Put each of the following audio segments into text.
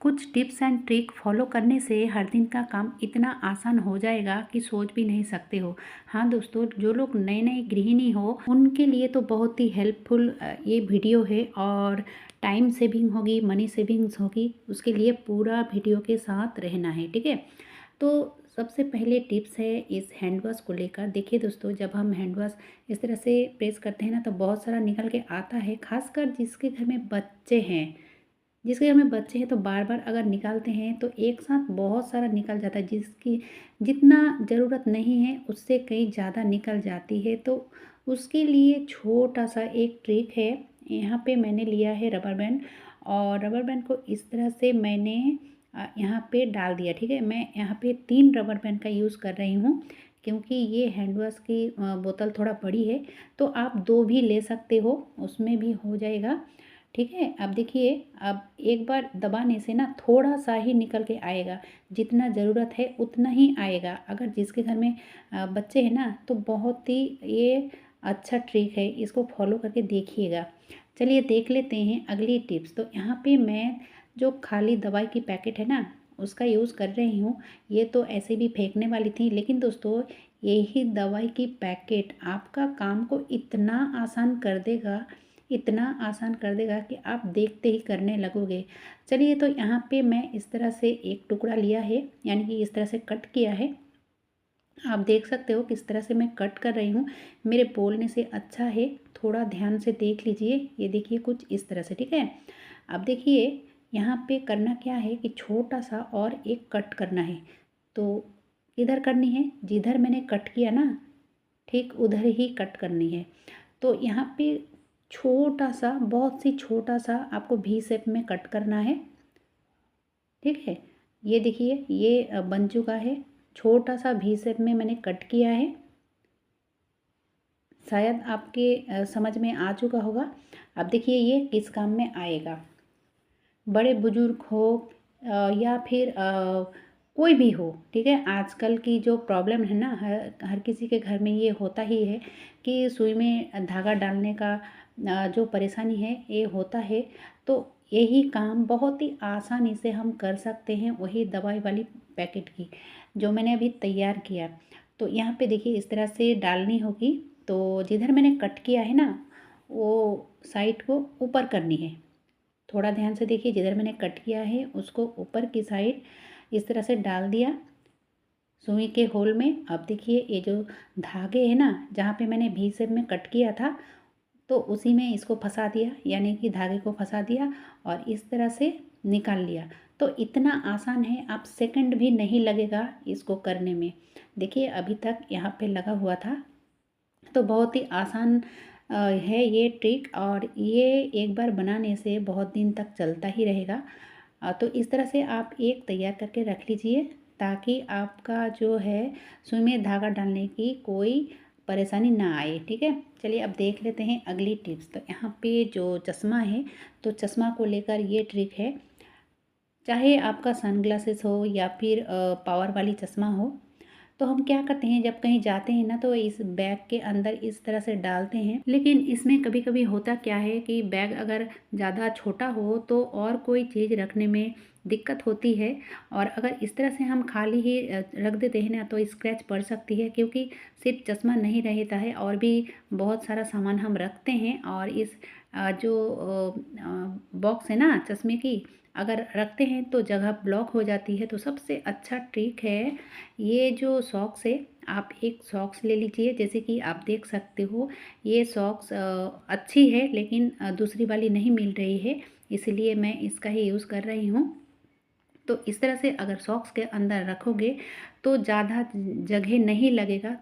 कुछ tips and trick follow करने से हर दिन का काम इतना आसान हो जाएगा कि सोच भी नहीं सकते हो। हाँ दोस्तों, जो लोग नए नए गृहिणी हो उनके लिए तो बहुत ही हेल्पफुल ये वीडियो है, और टाइम सेविंग होगी, मनी सेविंग्स होगी, उसके लिए पूरा वीडियो के साथ रहना है। ठीक है, तो सबसे पहले टिप्स है इस हैंड वॉश को लेकर। देखिए दोस्तों, जब हम हैंड वॉश इस तरह से प्रेस करते हैं ना, तो बहुत सारा निकल के आता है। खासकर जिसके घर में बच्चे हैं, जिसके घर में बच्चे हैं तो बार बार अगर निकालते हैं तो एक साथ बहुत सारा निकल जाता है, जिसकी जितना ज़रूरत नहीं है उससे कहीं ज़्यादा निकल जाती है। तो उसके लिए छोटा सा एक ट्रिक है। यहाँ पे मैंने लिया है रबर बैंड, और रबर बैंड को इस तरह से मैंने यहाँ पे डाल दिया। ठीक है, मैं यहाँ पे 3 रबर बैंड का यूज़ कर रही हूँ, क्योंकि ये हैंड वॉश की बोतल थोड़ा बड़ी है, तो आप 2 भी ले सकते हो, उसमें भी हो जाएगा। ठीक है, अब देखिए, अब एक बार दबाने से ना थोड़ा सा ही निकल के आएगा, जितना ज़रूरत है उतना ही आएगा। अगर जिसके घर में बच्चे हैं ना, तो बहुत ही ये अच्छा ट्रिक है, इसको फॉलो करके देखिएगा। चलिए देख लेते हैं अगली टिप्स। तो यहाँ पे मैं जो खाली दवाई की पैकेट है ना, उसका यूज़ कर रही हूँ। ये तो ऐसे भी फेंकने वाली थी, लेकिन दोस्तों यही दवाई की पैकेट आपका काम को इतना आसान कर देगा, इतना आसान कर देगा कि आप देखते ही करने लगोगे। चलिए, तो यहाँ पे मैं इस तरह से एक टुकड़ा लिया है, यानी कि इस तरह से कट किया है। आप देख सकते हो किस तरह से मैं कट कर रही हूँ। मेरे बोलने से अच्छा है, थोड़ा ध्यान से देख लीजिए। ये देखिए कुछ इस तरह से। ठीक है, अब देखिए यहाँ पे करना क्या है कि छोटा सा और एक कट करना है। तो किधर करनी है? जिधर मैंने कट किया ना, ठीक उधर ही कट करनी है। तो यहाँ पे छोटा सा, बहुत सी छोटा सा आपको वी शेप में कट करना है। ठीक है, ये देखिए ये बन चुका है। छोटा सा वी शेप में मैंने कट किया है। शायद आपके समझ में आ चुका होगा। अब देखिए ये किस काम में आएगा। बड़े बुजुर्ग हो या फिर कोई भी हो। ठीक है, आजकल की जो प्रॉब्लम है ना, हर हर किसी के घर में ये होता ही है कि सुई में धागा डालने का जो परेशानी है ये होता है। तो यही काम बहुत ही आसानी से हम कर सकते हैं, वही दवाई वाली पैकेट की जो मैंने अभी तैयार किया। तो यहाँ पे देखिए इस तरह से डालनी होगी। तो जिधर मैंने कट किया है ना, वो साइड को ऊपर करनी है। थोड़ा ध्यान से देखिए, जिधर मैंने कट किया है उसको ऊपर की साइड इस तरह से डाल दिया सुई के होल में। अब देखिए ये जो धागे हैं ना, जहाँ पे मैंने वी शेप में कट किया था, तो उसी में इसको फंसा दिया, यानी कि धागे को फंसा दिया और इस तरह से निकाल लिया। तो इतना आसान है, आप सेकंड भी नहीं लगेगा इसको करने में। देखिए अभी तक यहाँ पे लगा हुआ था। तो बहुत ही आसान है ये ट्रिक, और ये एक बार बनाने से बहुत दिन तक चलता ही रहेगा। तो इस तरह से आप एक तैयार करके रख लीजिए, ताकि आपका जो है सुई में धागा डालने की कोई परेशानी ना आए। ठीक है, चलिए अब देख लेते हैं अगली टिप्स। तो यहाँ पे जो चश्मा है, तो चश्मा को लेकर ये ट्रिक है। चाहे आपका सनग्लासेस हो या फिर पावर वाली चश्मा हो, तो हम क्या करते हैं जब कहीं जाते हैं ना, तो इस बैग के अंदर इस तरह से डालते हैं। लेकिन इसमें कभी कभी होता क्या है कि बैग अगर ज़्यादा छोटा हो तो और कोई चीज़ रखने में दिक्कत होती है, और अगर इस तरह से हम खाली ही रख देते हैं ना, तो स्क्रैच पड़ सकती है, क्योंकि सिर्फ चश्मा नहीं रहता है, और भी बहुत सारा सामान हम रखते हैं। और इस जो बॉक्स है ना चश्मे की, अगर रखते हैं तो जगह ब्लॉक हो जाती है। तो सबसे अच्छा ट्रिक है ये जो सॉक्स है, आप एक सॉक्स ले लीजिए। जैसे कि आप देख सकते हो ये सॉक्स अच्छी है, लेकिन दूसरी वाली नहीं मिल रही है, इसलिए मैं इसका ही यूज़ कर रही हूँ। तो इस तरह से अगर सॉक्स के अंदर रखोगे तो ज़्यादा जगह नहीं लगेगा,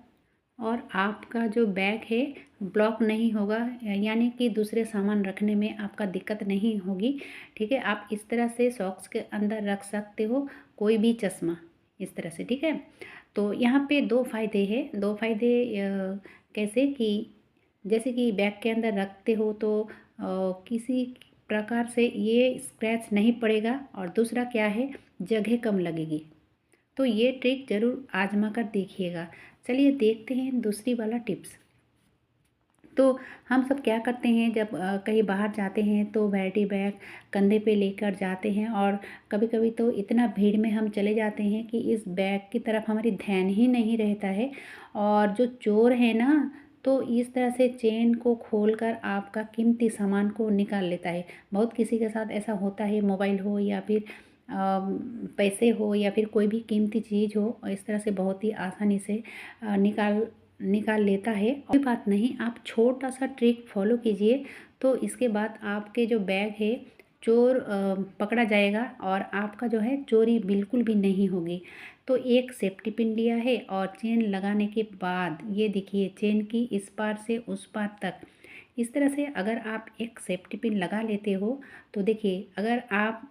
और आपका जो बैग है ब्लॉक नहीं होगा, यानी कि दूसरे सामान रखने में आपका दिक्कत नहीं होगी। ठीक है, आप इस तरह से सॉक्स के अंदर रख सकते हो कोई भी चश्मा, इस तरह से। ठीक है, तो यहाँ पे 2 फ़ायदे हैं। 2 फ़ायदे कैसे कि जैसे कि बैग के अंदर रखते हो तो किसी प्रकार से ये स्क्रैच नहीं पड़ेगा, और दूसरा क्या है, जगह कम लगेगी। तो ये ट्रिक ज़रूर आजमा कर देखिएगा। चलिए देखते हैं दूसरी वाला टिप्स। तो हम सब क्या करते हैं जब कहीं बाहर जाते हैं तो वैरायटी बैग कंधे पे लेकर जाते हैं, और कभी-कभी तो इतना भीड़ में हम चले जाते हैं कि इस बैग की तरफ हमारी ध्यान ही नहीं रहता है, और जो चोर है ना, तो इस तरह से चेन को खोलकर आपका कीमती सामान को निकाल लेता है। बहुत किसी के साथ ऐसा होता है, मोबाइल हो या फिर पैसे हो या फिर कोई भी कीमती चीज़ हो, और इस तरह से बहुत ही आसानी से निकाल निकाल लेता है। कोई बात नहीं, आप छोटा सा ट्रिक फॉलो कीजिए, तो इसके बाद आपके जो बैग है चोर पकड़ा जाएगा, और आपका जो है चोरी बिल्कुल भी नहीं होगी। तो एक सेफ्टी पिन लिया है, और चेन लगाने के बाद ये देखिए चेन की इस पार से उस पार तक इस तरह से अगर आप एक सेफ्टी पिन लगा लेते हो, तो देखिए अगर आप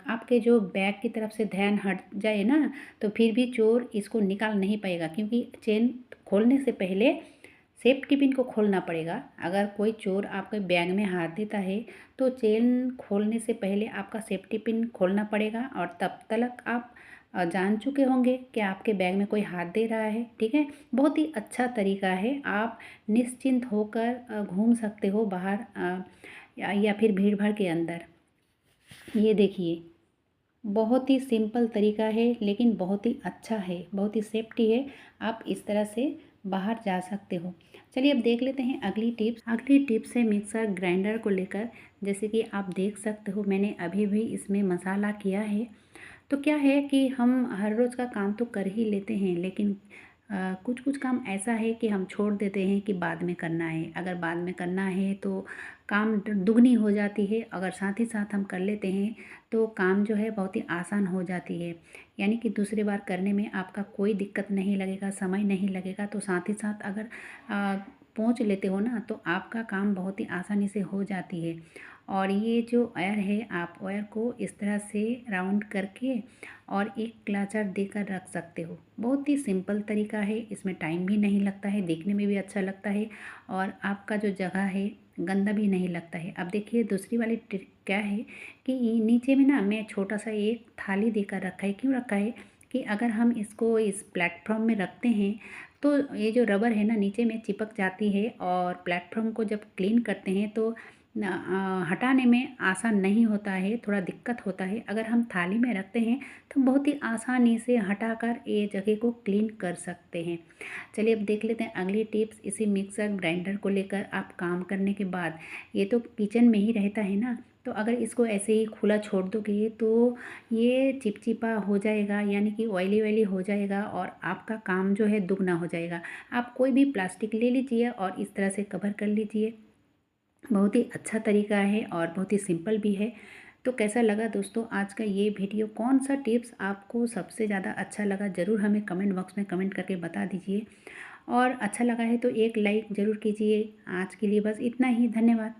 आपके जो बैग की तरफ से ध्यान हट जाए ना, तो फिर भी चोर इसको निकाल नहीं पाएगा, क्योंकि चेन खोलने से पहले सेफ्टी पिन को खोलना पड़ेगा। अगर कोई चोर आपके बैग में हाथ देता है, तो चेन खोलने से पहले आपका सेफ्टी पिन खोलना पड़ेगा, और तब तक आप जान चुके होंगे कि आपके बैग में कोई हाथ दे रहा है। ठीक है, बहुत ही अच्छा तरीका है, आप निश्चिंत होकर घूम सकते हो बाहर, या फिर भीड़ भाड़ के अंदर। ये देखिए बहुत ही सिंपल तरीका है, लेकिन बहुत ही अच्छा है, बहुत ही सेफ्टी है। आप इस तरह से बाहर जा सकते हो। चलिए अब देख लेते हैं अगली टिप्स। अगली टिप्स है मिक्सर ग्राइंडर को लेकर। जैसे कि आप देख सकते हो मैंने अभी भी इसमें मसाला किया है। तो क्या है कि हम हर रोज़ का काम तो कर ही लेते हैं, लेकिन कुछ कुछ काम ऐसा है कि हम छोड़ देते हैं कि बाद में करना है। अगर बाद में करना है तो काम दुगनी हो जाती है, अगर साथ ही साथ हम कर लेते हैं तो काम जो है बहुत ही आसान हो जाती है। यानी कि दूसरी बार करने में आपका कोई दिक्कत नहीं लगेगा, समय नहीं लगेगा। तो साथ ही साथ अगर पहुँच लेते हो ना, तो आपका काम बहुत ही आसानी से हो जाती है। और ये जो वायर है, आप वायर को इस तरह से राउंड करके और एक क्लाचर देकर रख सकते हो। बहुत ही सिंपल तरीका है, इसमें टाइम भी नहीं लगता है, देखने में भी अच्छा लगता है, और आपका जो जगह है गंदा भी नहीं लगता है। अब देखिए दूसरी वाली ट्रिक क्या है कि नीचे में ना मैं छोटा सा एक थाली देकर रखा है। क्यों रखा है कि अगर हम इसको इस प्लेटफॉर्म में रखते हैं, तो ये जो रबर है ना नीचे में चिपक जाती है, और प्लेटफॉर्म को जब क्लीन करते हैं तो हटाने में आसान नहीं होता है, थोड़ा दिक्कत होता है। अगर हम थाली में रखते हैं तो बहुत ही आसानी से हटाकर ये जगह को क्लीन कर सकते हैं। चलिए अब देख लेते हैं अगली टिप्स। इसी मिक्सर ग्राइंडर को लेकर आप काम करने के बाद, ये तो किचन में ही रहता है ना, तो अगर इसको ऐसे ही खुला छोड़ दोगे तो ये चिपचिपा हो जाएगा, यानी कि ऑयली ऑयली हो जाएगा, और आपका काम जो है दुगना हो जाएगा। आप कोई भी प्लास्टिक ले लीजिए और इस तरह से कवर कर लीजिए। बहुत ही अच्छा तरीका है और बहुत ही सिंपल भी है। तो कैसा लगा दोस्तों आज का ये वीडियो? कौन सा टिप्स आपको सबसे ज़्यादा अच्छा लगा, ज़रूर हमें कमेंट बॉक्स में कमेंट करके बता दीजिए। और अच्छा लगा है तो एक लाइक ज़रूर कीजिए। आज के लिए बस इतना ही, धन्यवाद।